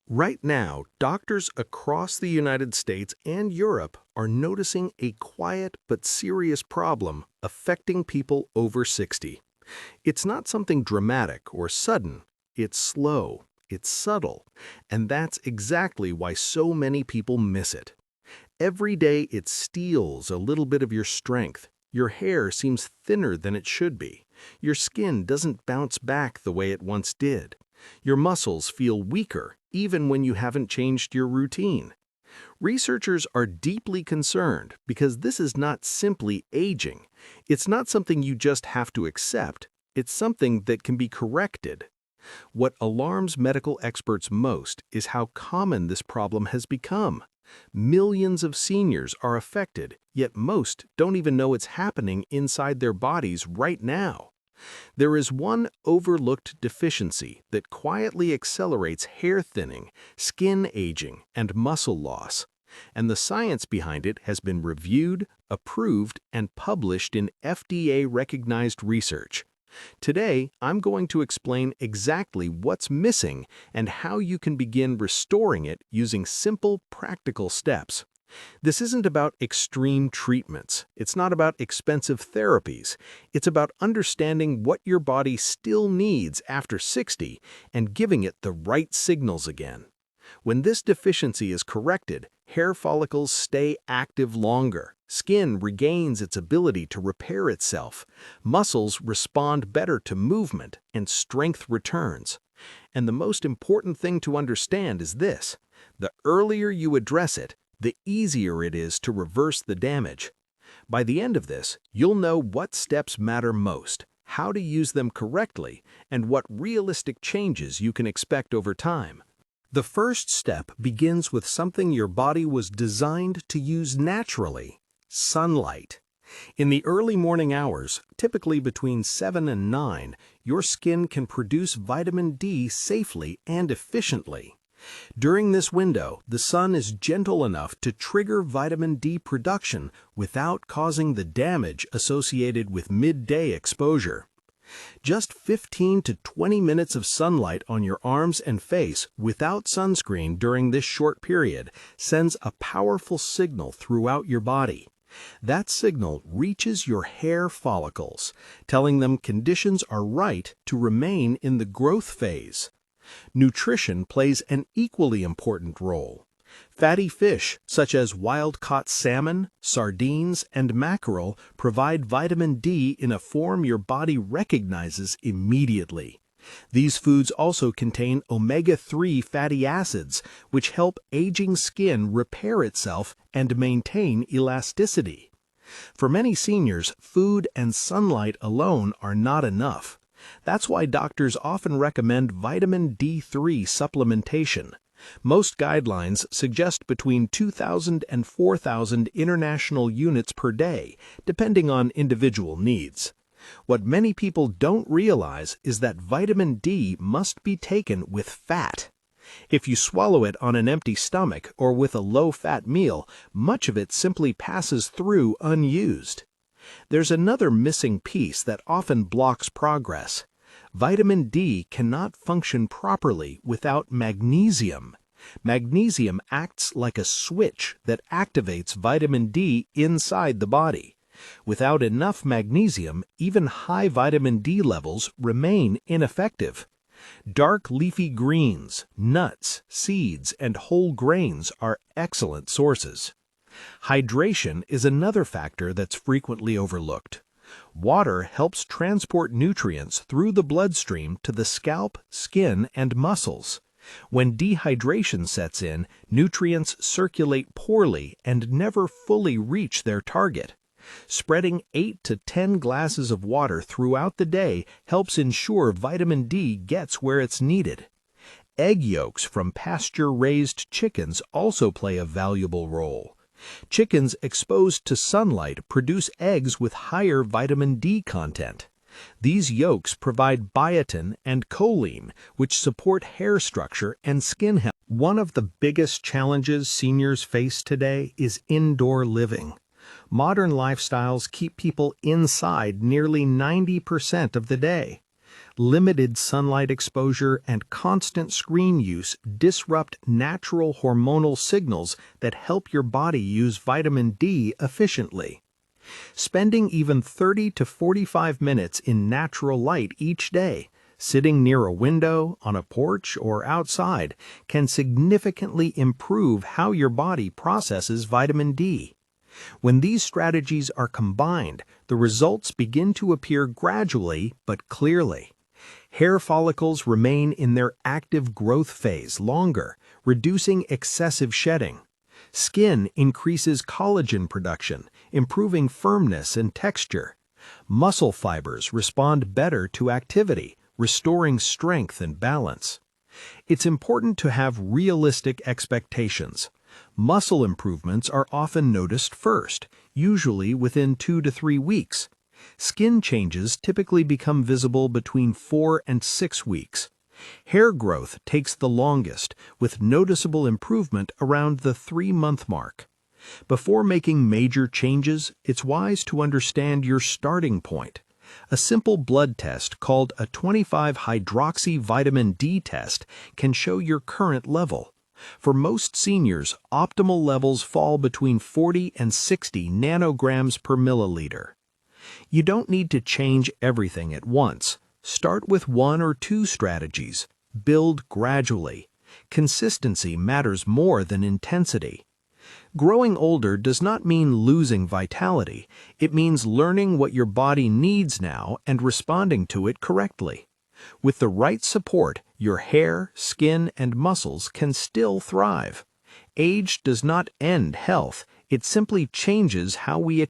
Right now, doctors across the United States and Europe are noticing a quiet but serious problem affecting people over 60. It's not something dramatic or sudden. It's slow, it's subtle, and that's exactly why so many people miss it. Every day it steals a little bit of your strength. Your hair seems thinner than it should be. Your skin doesn't bounce back the way it once did. Your muscles feel weaker even when you haven't changed your routine. Researchers are deeply concerned because this is not simply aging. It's not something you just have to accept. It's something that can be corrected. What alarms medical experts most is how common this problem has become. Millions of seniors are affected, yet most don't even know it's happening inside their bodies right now. There is one overlooked deficiency that quietly accelerates hair thinning, skin aging, and muscle loss. And the science behind it has been reviewed, approved, and published in FDA-recognized research. Today, I'm going to explain exactly what's missing and how you can begin restoring it using simple, practical steps. This isn't about extreme treatments. It's not about expensive therapies. It's about understanding what your body still needs after 60 and giving it the right signals again. When this deficiency is corrected, hair follicles stay active longer, skin regains its ability to repair itself, muscles respond better to movement, and strength returns. And the most important thing to understand is this: the earlier you address it, the easier it is to reverse the damage. By the end of this, you'll know what steps matter most, how to use them correctly, and what realistic changes you can expect over time. The first step begins with something your body was designed to use naturally: sunlight. In the early morning hours, typically between 7 and 9, your skin can produce vitamin D safely and efficiently. During this window, the sun is gentle enough to trigger vitamin D production without causing the damage associated with midday exposure. Just 15 to 20 minutes of sunlight on your arms and face without sunscreen during this short period sends a powerful signal throughout your body. That signal reaches your hair follicles, telling them conditions are right to remain in the growth phase. Nutrition plays an equally important role. Fatty fish, such as wild-caught salmon, sardines, and mackerel, provide vitamin D in a form your body recognizes immediately. These foods also contain omega-3 fatty acids, which help aging skin repair itself and maintain elasticity. For many seniors, food and sunlight alone are not enough. That's why doctors often recommend vitamin D3 supplementation. Most guidelines suggest between 2,000 and 4,000 international units per day, depending on individual needs. What many people don't realize is that vitamin D must be taken with fat. If you swallow it on an empty stomach or with a low-fat meal, much of it simply passes through unused. There's another missing piece that often blocks progress. Vitamin D cannot function properly without magnesium. Magnesium acts like a switch that activates vitamin D inside the body. Without enough magnesium, even high vitamin D levels remain ineffective. Dark leafy greens, nuts, seeds, and whole grains are excellent sources. Hydration is another factor that's frequently overlooked. Water helps transport nutrients through the bloodstream to the scalp, skin, and muscles. When dehydration sets in, nutrients circulate poorly and never fully reach their target. Spreading 8 to 10 glasses of water throughout the day helps ensure vitamin D gets where it's needed. Egg yolks from pasture-raised chickens also play a valuable role. Chickens exposed to sunlight produce eggs with higher vitamin D content. These yolks provide biotin and choline, which support hair structure and skin health. One of the biggest challenges seniors face today is indoor living. Modern lifestyles keep people inside nearly 90% of the day. Limited sunlight exposure and constant screen use disrupt natural hormonal signals that help your body use vitamin D efficiently. Spending even 30 to 45 minutes in natural light each day, sitting near a window, on a porch, or outside, can significantly improve how your body processes vitamin D. When these strategies are combined, the results begin to appear gradually but clearly. Hair follicles remain in their active growth phase longer, reducing excessive shedding. Skin increases collagen production, improving firmness and texture. Muscle fibers respond better to activity, restoring strength and balance. It's important to have realistic expectations. Muscle improvements are often noticed first, usually within 2 to 3 weeks. Skin changes typically become visible between 4 and 6 weeks. Hair growth takes the longest, with noticeable improvement around the 3-month mark. Before making major changes, it's wise to understand your starting point. A simple blood test called a 25-hydroxy vitamin D test can show your current level. For most seniors, optimal levels fall between 40 and 60 nanograms per milliliter. You don't need to change everything at once. Start with 1 or 2 strategies. Build gradually. Consistency matters more than intensity. Growing older does not mean losing vitality. It means learning what your body needs now and responding to it correctly. With the right support, your hair, skin, and muscles can still thrive. Age does not end health. It simply changes how we